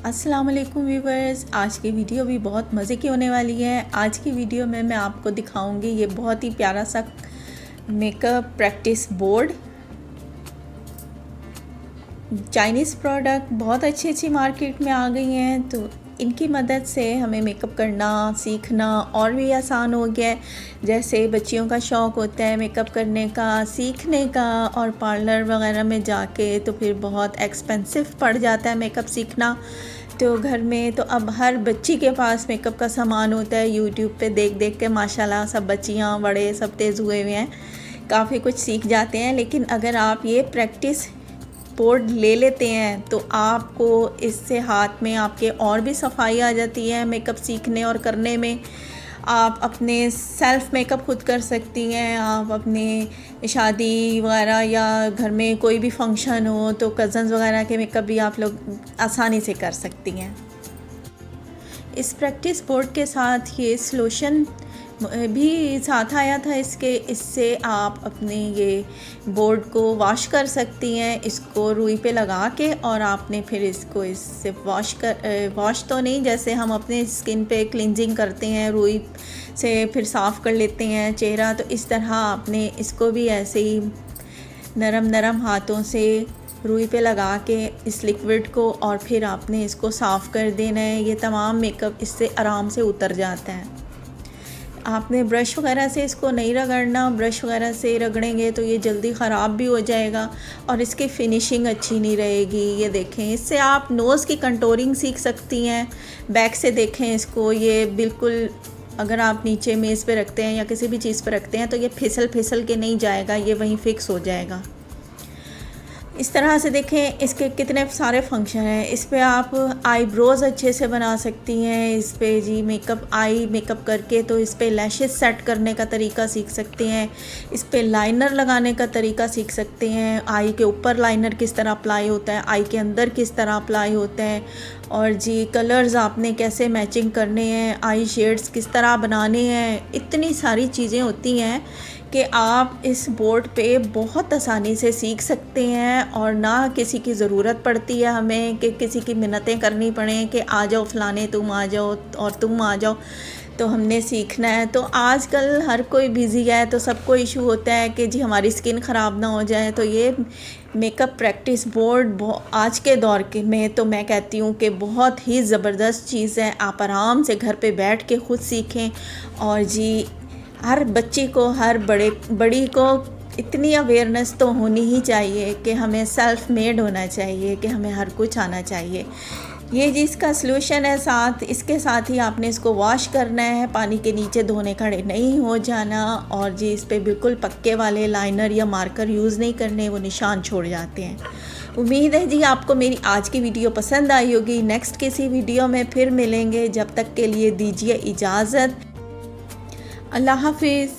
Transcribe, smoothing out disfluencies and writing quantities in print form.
अस्सलाम वालेकुम व्यूवर्स, आज की वीडियो भी बहुत मज़े की होने वाली है। आज की वीडियो में मैं आपको दिखाऊंगी ये बहुत ही प्यारा सा makeup practice board. Chinese product बहुत अच्छी मार्केट में आ गई हैं, तो इनकी मदद से हमें मेकअप करना सीखना और भी आसान हो गया है। जैसे बच्चियों का शौक़ होता है मेकअप करने का, सीखने का, और पार्लर वगैरह में जाके तो फिर बहुत एक्सपेंसिव पड़ जाता है मेकअप सीखना। तो घर में तो अब हर बच्ची के पास मेकअप का सामान होता है। यूट्यूब पे देख देख के माशाल्लाह सब बच्चियाँ बड़े सब तेज़ हुए हुए हैं, काफ़ी कुछ सीख जाते हैं। लेकिन अगर आप ये प्रैक्टिस बोर्ड ले लेते हैं तो आपको इससे हाथ में आपके और भी सफाई आ जाती है मेकअप सीखने और करने में। आप अपने सेल्फ़ मेकअप खुद कर सकती हैं। आप अपने शादी वगैरह या घर में कोई भी फंक्शन हो तो कज़न्स वगैरह के मेकअप भी आप लोग आसानी से कर सकती हैं। इस प्रैक्टिस बोर्ड के साथ ये सॉल्यूशन भी साथ आया था इससे आप अपने ये बोर्ड को वॉश कर सकती हैं, इसको रुई पे लगा के, और आपने फिर इससे वॉश तो नहीं, जैसे हम अपने स्किन पे क्लिनजिंग करते हैं रुई से फिर साफ़ कर लेते हैं चेहरा, तो इस तरह आपने इसको भी ऐसे ही नरम नरम हाथों से रुई पे लगा के इस लिक्विड को, और फिर आपने इसको साफ़ कर देना है। ये तमाम मेकअप इससे आराम से उतर जाता है। आपने ब्रश वगैरह से इसको नहीं रगड़ना, ब्रश वगैरह से रगड़ेंगे तो ये जल्दी ख़राब भी हो जाएगा और इसकी फ़िनिशिंग अच्छी नहीं रहेगी। ये देखें, इससे आप नोज़ की कंटूरिंग सीख सकती हैं। बैक से देखें इसको, ये बिल्कुल अगर आप नीचे मेज़ पे रखते हैं या किसी भी चीज़ पे रखते हैं तो ये फिसल के नहीं जाएगा, ये वहीं फ़िक्स हो जाएगा। इस तरह से देखें, इसके कितने सारे फंक्शन हैं। इस पे आप आईब्रोज़ अच्छे से बना सकती हैं। इस पे जी आई मेकअप करके तो इस पे लैशेस सेट करने का तरीका सीख सकते हैं। इस पे लाइनर लगाने का तरीका सीख सकते हैं। आई के ऊपर लाइनर किस तरह अप्लाई होता है, आई के अंदर किस तरह अप्लाई होता है, और जी कलर्स आपने कैसे मैचिंग करने हैं, आई शेड्स किस तरह बनाने हैं। इतनी सारी चीज़ें होती हैं कि आप इस बोर्ड पे बहुत आसानी से सीख सकते हैं, और ना किसी की ज़रूरत पड़ती है हमें कि किसी की मिन्नतें करनी पड़ें कि आ जाओ फ़लाने, तुम आ जाओ और तुम आ जाओ तो हमने सीखना है। तो आजकल हर कोई बिज़ी है, तो सबको इशू होता है कि जी हमारी स्किन ख़राब ना हो जाए। तो ये मेकअप प्रैक्टिस बोर्ड आज के दौर के में तो मैं कहती हूँ कि बहुत ही ज़बरदस्त चीज़ है। आप आराम से घर पे बैठ के ख़ुद सीखें, और जी हर बच्ची को, हर बड़ी को इतनी अवेयरनेस तो होनी ही चाहिए कि हमें सेल्फ़ मेड होना चाहिए, कि हमें हर कुछ आना चाहिए। ये जिसका सलूशन है, इसके साथ ही आपने इसको वॉश करना है, पानी के नीचे धोने खड़े नहीं हो जाना, और जी इस पे बिल्कुल पक्के वाले लाइनर या मार्कर यूज़ नहीं करने, वो निशान छोड़ जाते हैं। उम्मीद है जी आपको मेरी आज की वीडियो पसंद आई होगी। नेक्स्ट किसी वीडियो में फिर मिलेंगे, जब तक के लिए दीजिए इजाज़त। अल्लाह हाफिज़।